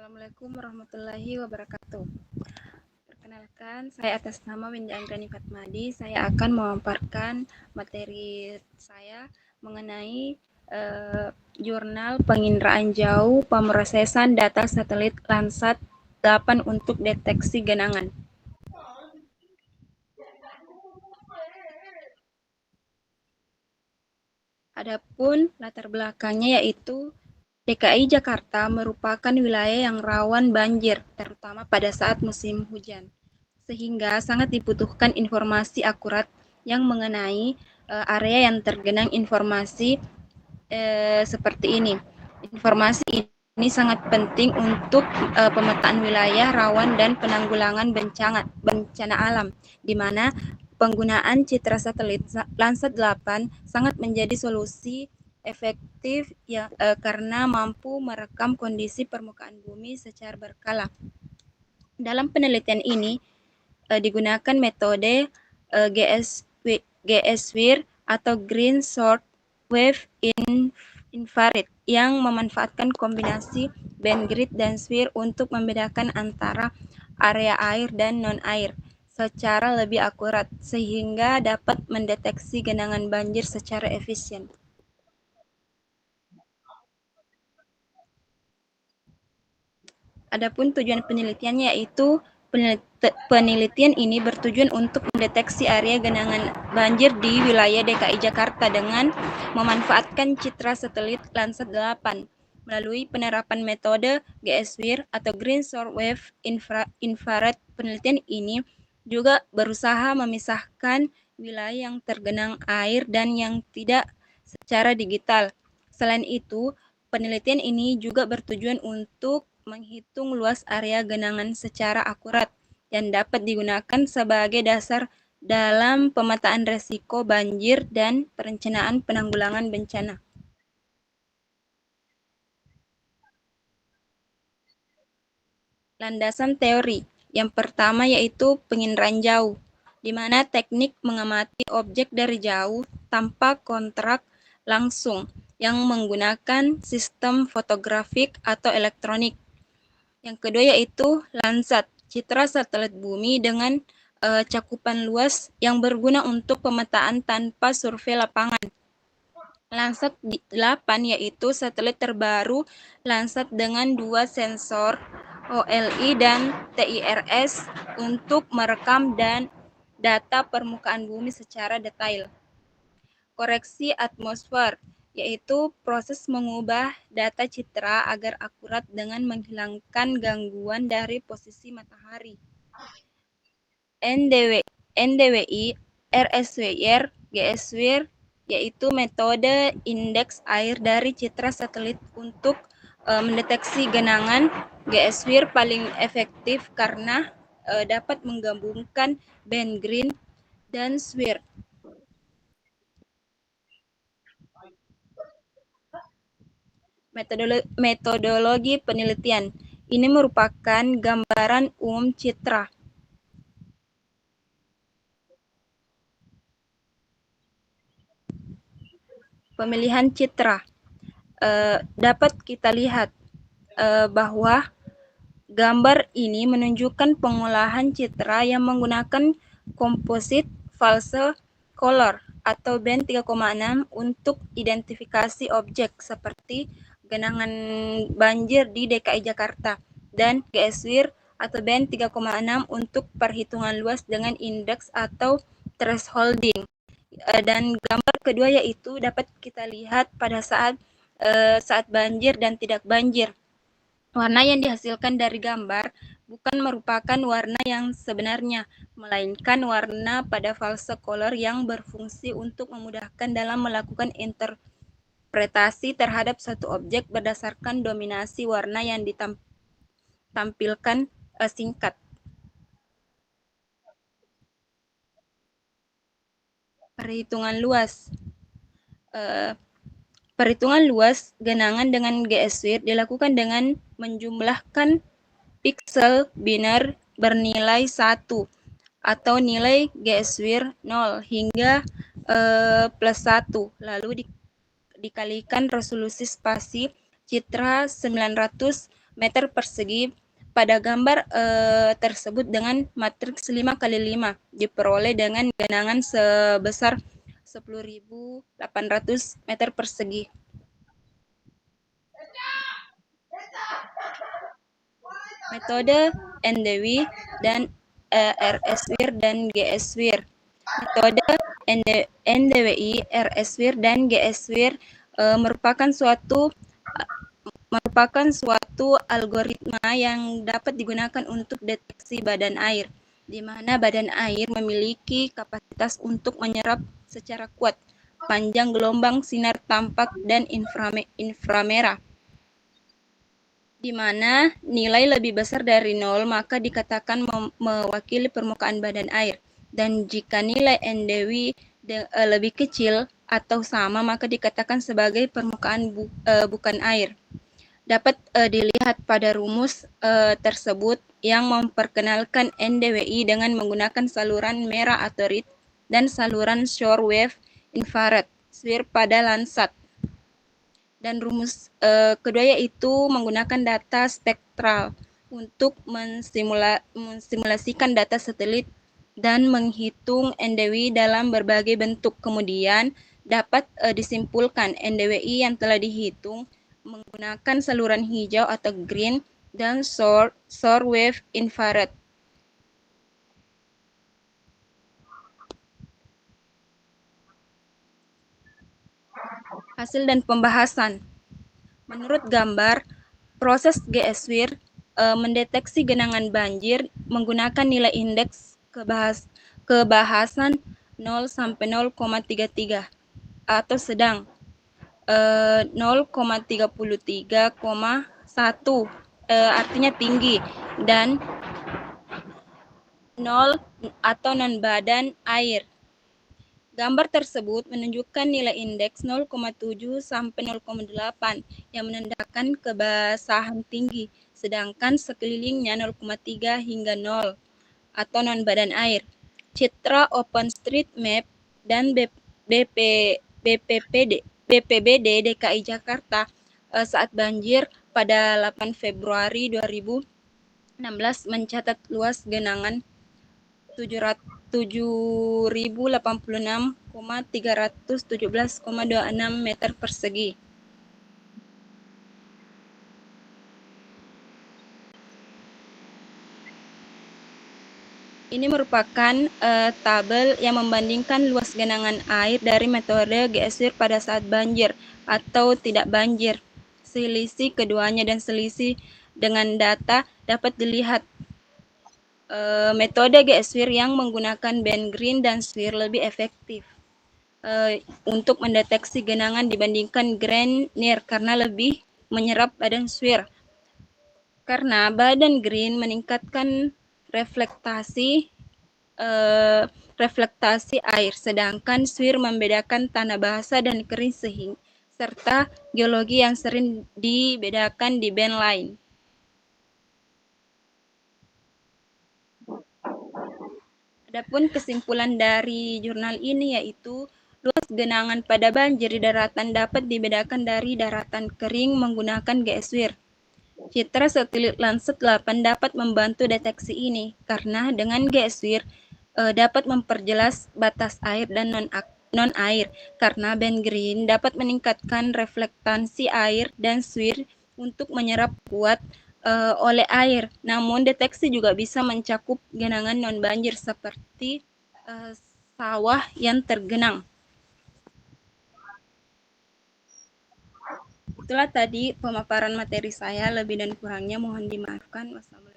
Assalamualaikum warahmatullahi wabarakatuh. Perkenalkan, saya atas nama Winda Anggrani Fatmadi. Saya akan memaparkan materi saya mengenai jurnal penginderaan jauh pemrosesan data satelit Landsat 8 untuk deteksi genangan. Adapun latar belakangnya yaitu DKI Jakarta merupakan wilayah yang rawan banjir, terutama pada saat musim hujan. Sehingga sangat dibutuhkan informasi akurat yang mengenai area yang tergenang informasi seperti ini. Informasi ini sangat penting untuk pemetaan wilayah rawan dan penanggulangan bencana alam, di mana penggunaan citra satelit Landsat 8 sangat menjadi solusi efektif karena mampu merekam kondisi permukaan bumi secara berkala. Dalam penelitian ini digunakan metode GSWIR atau Green Short Wave Infrared yang memanfaatkan kombinasi bandgrid dan SWIR untuk membedakan antara area air dan non-air secara lebih akurat sehingga dapat mendeteksi genangan banjir secara efisien. Adapun tujuan penelitiannya yaitu penelitian ini bertujuan untuk mendeteksi area genangan banjir di wilayah DKI Jakarta dengan memanfaatkan citra satelit Landsat 8 melalui penerapan metode GSWIR atau Green Short Wave Infrared. Penelitian ini juga berusaha memisahkan wilayah yang tergenang air dan yang tidak secara digital. Selain itu, penelitian ini juga bertujuan untuk menghitung luas area genangan secara akurat dan dapat digunakan sebagai dasar dalam pemetaan risiko banjir dan perencanaan penanggulangan bencana. Landasan teori. Yang pertama yaitu penginderaan jauh, di mana teknik mengamati objek dari jauh tanpa kontrak langsung yang menggunakan sistem fotografik atau elektronik. Yang kedua yaitu Landsat, citra satelit bumi dengan cakupan luas yang berguna untuk pemetaan tanpa survei lapangan. Landsat 8 yaitu satelit terbaru Landsat dengan 2 sensor OLI dan TIRS untuk merekam dan data permukaan bumi secara detail. Koreksi atmosfer yaitu proses mengubah data citra agar akurat dengan menghilangkan gangguan dari posisi matahari. NDWI, RSWIR, GSWIR, yaitu metode indeks air dari citra satelit untuk mendeteksi genangan. GSWIR paling efektif karena dapat menggabungkan band green dan SWIR. Metodologi penelitian. Ini merupakan gambaran umum citra. Pemilihan citra. Dapat kita lihat bahwa gambar ini menunjukkan pengolahan citra yang menggunakan komposit false color atau band 3,6 untuk identifikasi objek seperti genangan banjir di DKI Jakarta dan GSWIR atau band 3,6 untuk perhitungan luas dengan indeks atau thresholding. Dan gambar kedua yaitu dapat kita lihat pada saat banjir dan tidak banjir. Warna yang dihasilkan dari gambar bukan merupakan warna yang sebenarnya, melainkan warna pada false color yang berfungsi untuk memudahkan dalam melakukan interpretasi terhadap satu objek berdasarkan dominasi warna yang ditampilkan singkat. Perhitungan luas. Perhitungan luas genangan dengan GSWIR dilakukan dengan menjumlahkan piksel biner bernilai 1 atau nilai GSWIR 0 hingga plus 1, lalu dikalikan resolusi spasi citra 900 meter persegi pada gambar tersebut dengan matriks 5x5 diperoleh dengan genangan sebesar 10.800 meter persegi. Metode NDW dan RS-WIR dan GS-WIR. Metode NDWI, RS-WIR dan GS-WIR merupakan suatu algoritma yang dapat digunakan untuk deteksi badan air, di mana badan air memiliki kapasitas untuk menyerap secara kuat panjang gelombang sinar tampak dan inframerah, di mana nilai lebih besar dari 0 maka dikatakan mewakili permukaan badan air, dan jika nilai NDW lebih kecil atau sama maka dikatakan sebagai permukaan bukan air. Dapat dilihat pada rumus tersebut yang memperkenalkan NDWI dengan menggunakan saluran merah atau RIT dan saluran short wave infrared SWIR pada Landsat. Dan rumus kedua yaitu menggunakan data spektral untuk mensimulasikan data satelit dan menghitung NDWI dalam berbagai bentuk. Kemudian dapat disimpulkan NDWI yang telah dihitung menggunakan saluran hijau atau green dan short wave infrared. Hasil dan pembahasan. Menurut gambar, proses GS-WIR mendeteksi genangan banjir menggunakan nilai indeks kebahasan 0 sampai 0,33 atau sedang 0,33,1 artinya tinggi, dan 0 atau non-badan air. Gambar tersebut menunjukkan nilai indeks 0,7 sampai 0,8 yang menandakan kebasahan tinggi, sedangkan sekelilingnya 0,3 hingga 0 atau non-badan air. Citra OpenStreetMap dan BPBD DKI Jakarta saat banjir pada 8 Februari 2016 mencatat luas genangan 7.086,317,26 meter persegi. Ini merupakan tabel yang membandingkan luas genangan air dari metode GS-WIR pada saat banjir atau tidak banjir. Selisih keduanya dan selisih dengan data dapat dilihat. Metode GS-WIR yang menggunakan band green dan SWIR lebih efektif untuk mendeteksi genangan dibandingkan Green-NIR karena lebih menyerap badan SWIR. Karena badan green meningkatkan reflektasi air, sedangkan SWIR membedakan tanah basah dan kering serta geologi yang sering dibedakan di band lain. Adapun kesimpulan dari jurnal ini yaitu luas genangan pada banjir di daratan dapat dibedakan dari daratan kering menggunakan GS-WIR. Citra satelit Landsat 8 dapat membantu deteksi ini karena dengan GS-WIR dapat memperjelas batas air dan non-air, karena band green dapat meningkatkan reflektansi air dan SWIR untuk menyerap kuat oleh air. Namun deteksi juga bisa mencakup genangan non-banjir seperti sawah yang tergenang. Itulah tadi pemaparan materi saya, lebih dan kurangnya mohon dimaafkan. Wassalamualaikum.